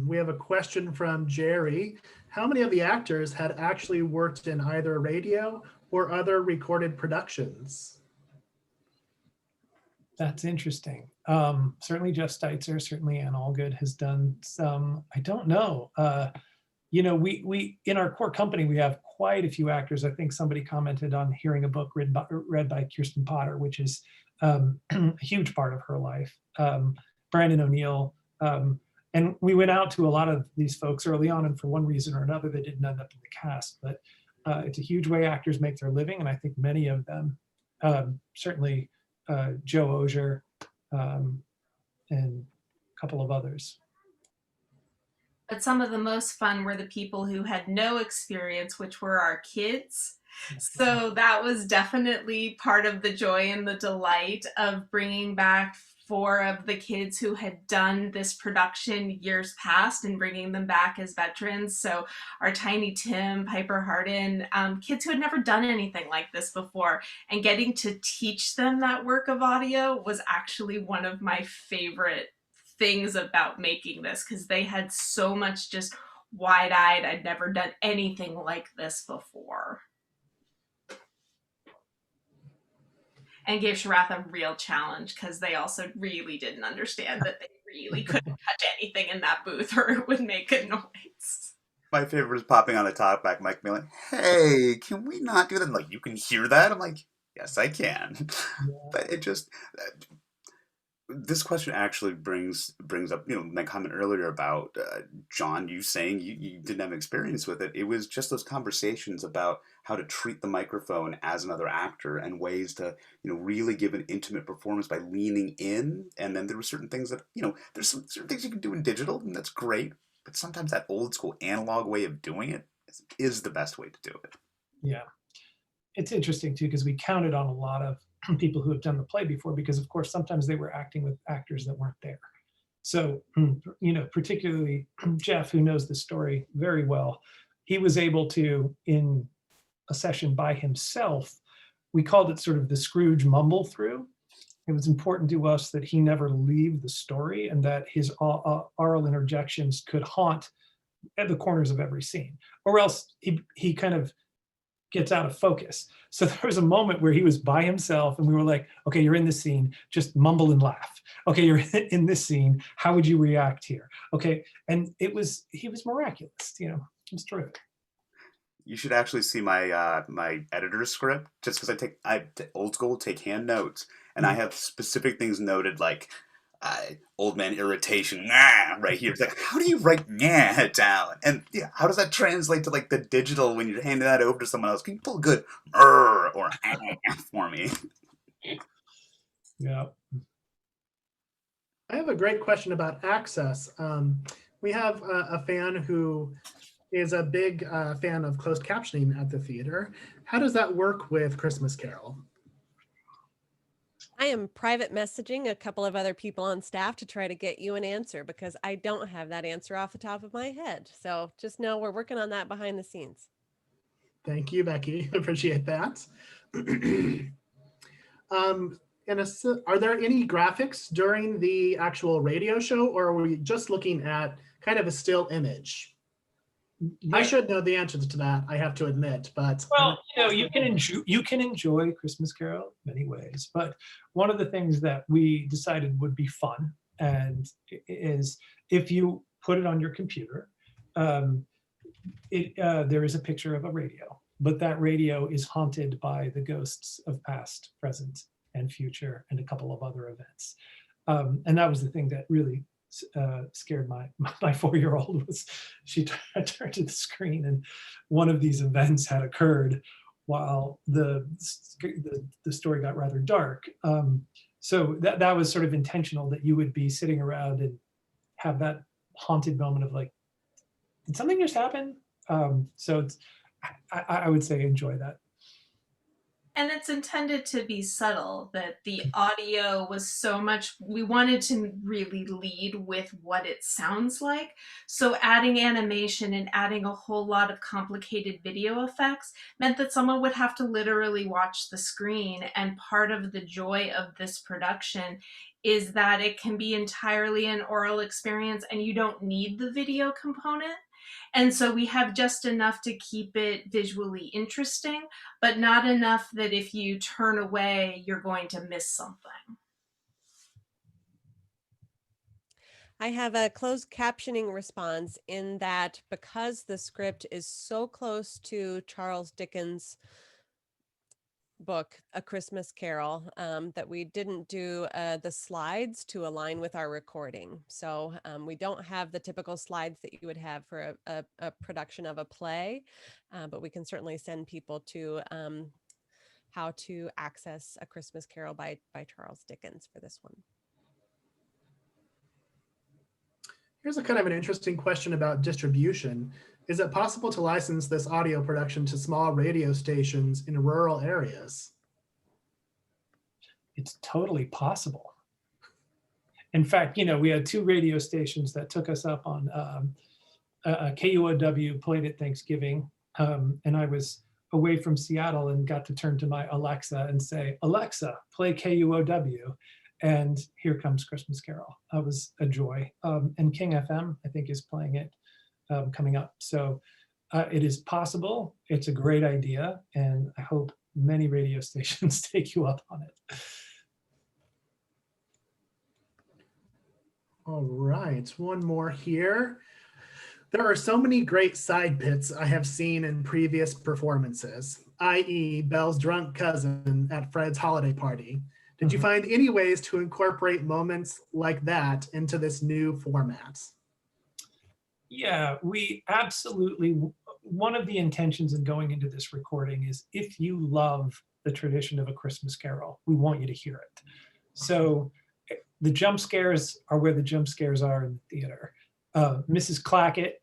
We have a question from Jerry. How many of the actors had actually worked in either radio or other recorded productions? That's interesting. Certainly Jeff Steitzer, certainly Anne Allgood has done some. I don't know. We in our core company, we have quite a few actors. I think somebody commented on hearing a book read by Kirsten Potter, which is a huge part of her life. Brandon O'Neill. And we went out to a lot of these folks early on, and for one reason or another, they didn't end up in the cast. But it's a huge way actors make their living, and I think many of them, certainly Joe Osier, and a couple of others. But some of the most fun were the people who had no experience, which were our kids. So that was definitely part of the joy and the delight of bringing back 4 of the kids who had done this production years past and bringing them back as veterans. So our Tiny Tim, Piper Harden, kids who had never done anything like this before, and getting to teach them that work of audio was actually one of my favorite things about making this, because they had so much just wide-eyed, I'd never done anything like this before. And gave Sharath a real challenge, because they also really didn't understand that they really couldn't touch anything in that booth or it would make a noise. My favorite is popping on a talkback mic, being like, "Hey, can we not do that?" I'm like, "You can hear that?" I'm like, "Yes, I can." Yeah. But it just, this question actually brings up, my comment earlier about John, you saying you didn't have experience with it. It was just those conversations about how to treat the microphone as another actor and ways to, really give an intimate performance by leaning in. And then there were certain things that, there's some certain things you can do in digital, and that's great. But sometimes that old school analog way of doing it is the best way to do it. Yeah. It's interesting too, because we counted on a lot of people who have done the play before, because of course sometimes they were acting with actors that weren't there. So, particularly Jeff, who knows the story very well, he was able to, in a session by himself, we called it sort of the Scrooge mumble through. It was important to us that he never leave the story, and that his oral interjections could haunt at the corners of every scene, or else he kind of gets out of focus. So there was a moment where he was by himself, and we were like, "Okay, you're in this scene, just mumble and laugh. Okay, you're in this scene, how would you react here? Okay," and he was miraculous. It was terrific. You should actually see my my editor's script, just because I old school take hand notes, and I have specific things noted like old man irritation right here. It's like, how do you write down? And yeah, how does that translate to like the digital when you're handing that over to someone else? Can you pull a good or for me? Yeah. I have a great question about access. We have a fan who is a big fan of closed captioning at the theater. How does that work with Christmas Carol? I am private messaging a couple of other people on staff to try to get you an answer because I don't have that answer off the top of my head. So just know we're working on that behind the scenes. Thank you, Becky. Appreciate that. Are there any graphics during the actual radio show, or are we just looking at kind of a still image? I should know the answer to that, I have to admit, but well, you can enjoy Christmas Carol many ways, but one of the things that we decided would be fun and is if you put it on your computer, there is a picture of a radio, but that radio is haunted by the ghosts of past, present, and future, and a couple of other events, and that was the thing that really scared my 4-year-old. Was she turned to the screen and one of these events had occurred while the story got rather dark. So that was sort of intentional, that you would be sitting around and have that haunted moment of like, did something just happen? So it's, I would say enjoy that. And it's intended to be subtle, that the audio was so much, we wanted to really lead with what it sounds like. So adding animation and adding a whole lot of complicated video effects meant that someone would have to literally watch the screen. And part of the joy of this production is that it can be entirely an oral experience and you don't need the video component. And so we have just enough to keep it visually interesting, but not enough that if you turn away, you're going to miss something. I have a closed captioning response in that because the script is so close to Charles Dickens' book, A Christmas Carol, that we didn't do the slides to align with our recording. So we don't have the typical slides that you would have for a production of a play, but we can certainly send people to how to access A Christmas Carol by Charles Dickens for this one. Here's a kind of an interesting question about distribution. Is it possible to license this audio production to small radio stations in rural areas? It's totally possible. In fact, we had 2 radio stations that took us up on KUOW played at Thanksgiving, and I was away from Seattle and got to turn to my Alexa and say, Alexa, play KUOW. And here comes Christmas Carol. That was a joy. And King FM, I think, is playing it coming up. So it is possible. It's a great idea. And I hope many radio stations take you up on it. All right, one more here. There are so many great side bits I have seen in previous performances, i.e. Belle's drunk cousin at Fred's holiday party. Did you find any ways to incorporate moments like that into this new format? Yeah, we absolutely, one of the intentions in going into this recording is if you love the tradition of A Christmas Carol, we want you to hear it. So the jump scares are where the jump scares are in the theater. Mrs. Clackett,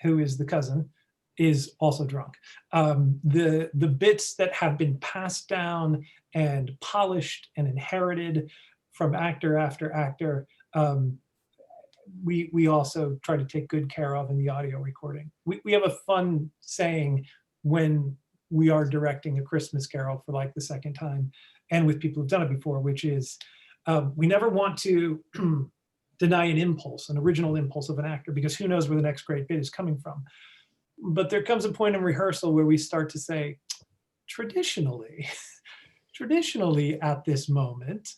who is the cousin, is also drunk. The bits that have been passed down and polished and inherited from actor after actor, we also try to take good care of in the audio recording. We have a fun saying when we are directing A Christmas Carol for like the second time, and with people who've done it before, which is we never want to deny an impulse, an original impulse of an actor, because who knows where the next great bit is coming from. But there comes a point in rehearsal where we start to say, traditionally at this moment,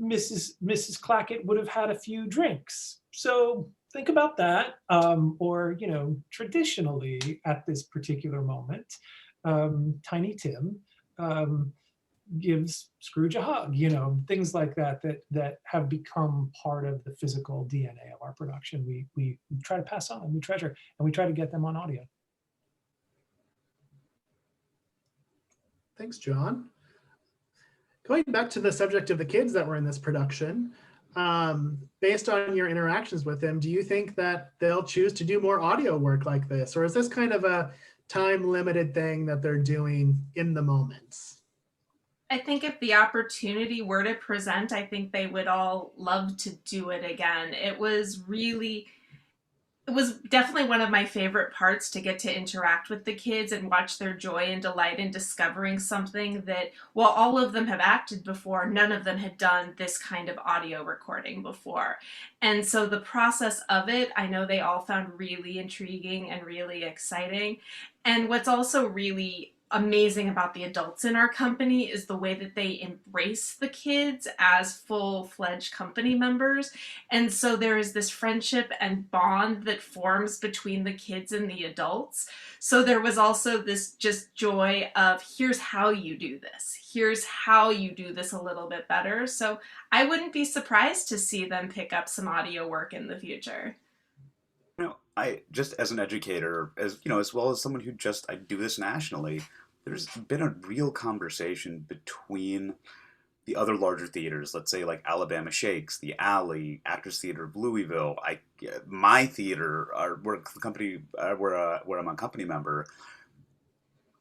Mrs. Clackett would have had a few drinks. So think about that. Or, you know, traditionally at this particular moment, Tiny Tim gives Scrooge a hug, you know, things like that, that have become part of the physical DNA of our production. We try to pass on, we treasure, and we try to get them on audio. Thanks, John. Going back to the subject of the kids that were in this production, based on your interactions with them, do you think that they'll choose to do more audio work like this? Or is this kind of a time-limited thing that they're doing in the moments? I think if the opportunity were to present, I think they would all love to do it again. It was definitely one of my favorite parts, to get to interact with the kids and watch their joy and delight in discovering something that, while all of them have acted before, none of them had done this kind of audio recording before. And so the process of it, I know they all found really intriguing and really exciting. And what's also really amazing about the adults in our company is the way that they embrace the kids as full-fledged company members. And so there is this friendship and bond that forms between the kids and the adults. So there was also this just joy of, here's how you do this. Here's how you do this a little bit better. So I wouldn't be surprised to see them pick up some audio work in the future. You know, I just, as an educator, as you know, as well as someone who I do this nationally, there's been a real conversation between the other larger theaters, let's say like Alabama Shakes, the Alley, Actors Theater of Louisville, my theater, where the company, where I'm a company member.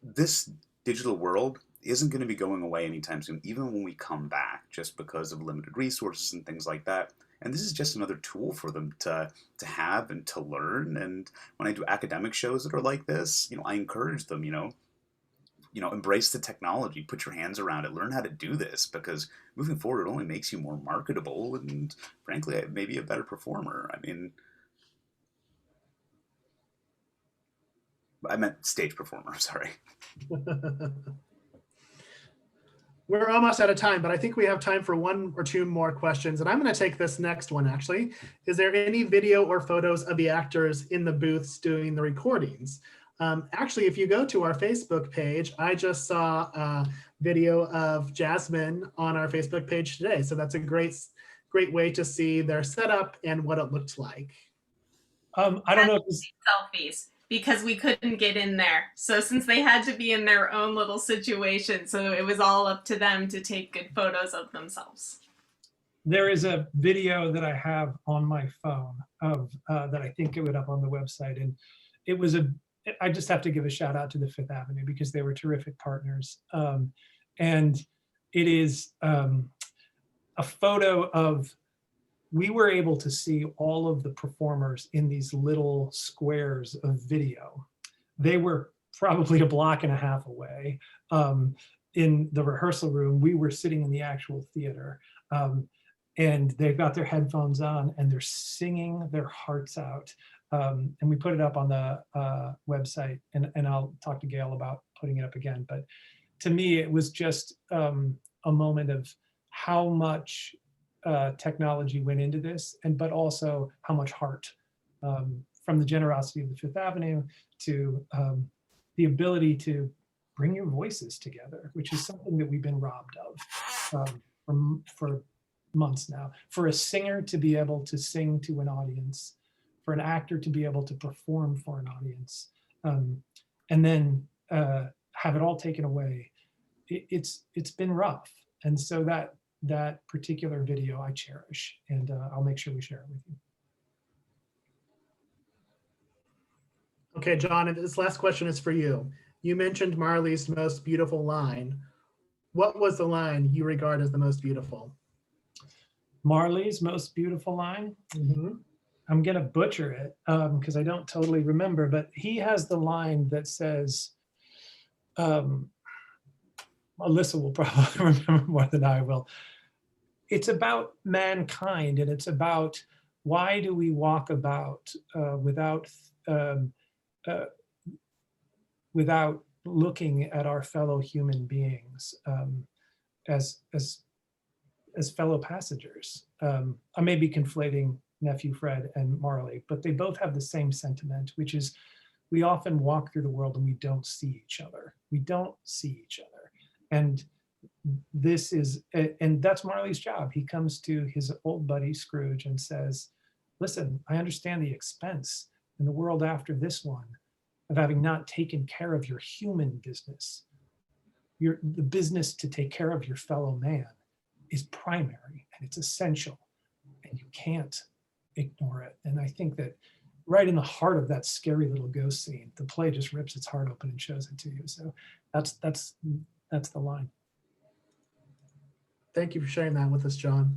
This digital world isn't going to be going away anytime soon, even when we come back, just because of limited resources and things like that. And this is just another tool for them to have and to learn. And when I do academic shows that are like this, you know, I encourage them, embrace the technology, put your hands around it, learn how to do this, because moving forward, it only makes you more marketable and, frankly, maybe a better performer. I mean, I meant stage performer, sorry. We're almost out of time, but I think we have time for one or two more questions. And I'm going to take this next one, actually. Is there any video or photos of the actors in the booths doing the recordings? Actually, if you go to our Facebook page, I just saw a video of Jasmine on our Facebook page today. So that's a great way to see their setup and what it looked like. I don't know if this... selfies, because we couldn't get in there. So since they had to be in their own little situation, so it was all up to them to take good photos of themselves. There is a video that I have on my phone of that I think it went up on the website, and it was I just have to give a shout out to the Fifth Avenue because they were terrific partners. And it is a photo of, we were able to see all of the performers in these little squares of video. They were probably a block and a half away. In the rehearsal room, we were sitting in the actual theater. And they've got their headphones on and they're singing their hearts out. And we put it up on the website, and I'll talk to Gail about putting it up again. But to me, it was just a moment of how much technology went into this, but also how much heart, from the generosity of the Fifth Avenue to the ability to bring your voices together, which is something that we've been robbed of for months now. For a singer to be able to sing to an audience, for an actor to be able to perform for an audience, and then have it all taken away, it's been rough. And so that particular video I cherish, and I'll make sure we share it with you. Okay, John, this last question is for you. You mentioned Marley's most beautiful line. What was the line you regard as the most beautiful? Marley's most beautiful line? Mm-hmm. I'm gonna butcher it because I don't totally remember, but he has the line that says, Alyssa will probably remember more than I will. It's about mankind, and it's about, why do we walk about without looking at our fellow human beings as as fellow passengers. I may be conflating nephew Fred and Marley, but they both have the same sentiment, which is we often walk through the world and we don't see each other. We don't see each other. And this is, and that's Marley's job. He comes to his old buddy Scrooge and says, listen, I understand the expense in the world after this one of having not taken care of your human business. The business to take care of your fellow man is primary and it's essential, and you can't ignore it. And I think that right in the heart of that scary little ghost scene, the play just rips its heart open and shows it to you. So that's the line. Thank you for sharing that with us, John.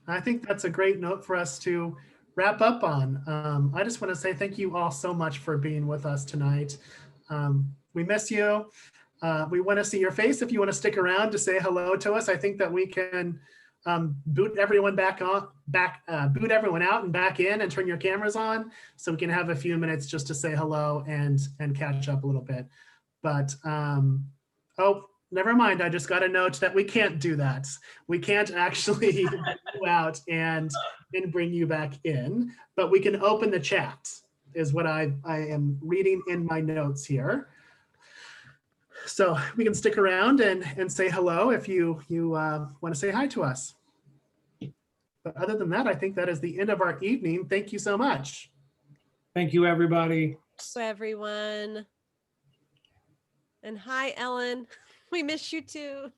I think that's a great note for us to wrap up on. I just want to say thank you all so much for being with us tonight. We miss you. We want to see your face if you want to stick around to say hello to us. I think that we can boot everyone boot everyone out and back in and turn your cameras on so we can have a few minutes just to say hello and catch up a little bit. But oh, never mind. I just got a note that we can't do that. We can't actually go out and bring you back in, but we can open the chat is what I am reading in my notes here. So we can stick around and say hello if you want to say hi to us. But other than that, I think that is the end of our evening. Thank you so much. Thank you, everybody. So everyone. And hi, Ellen. We miss you too.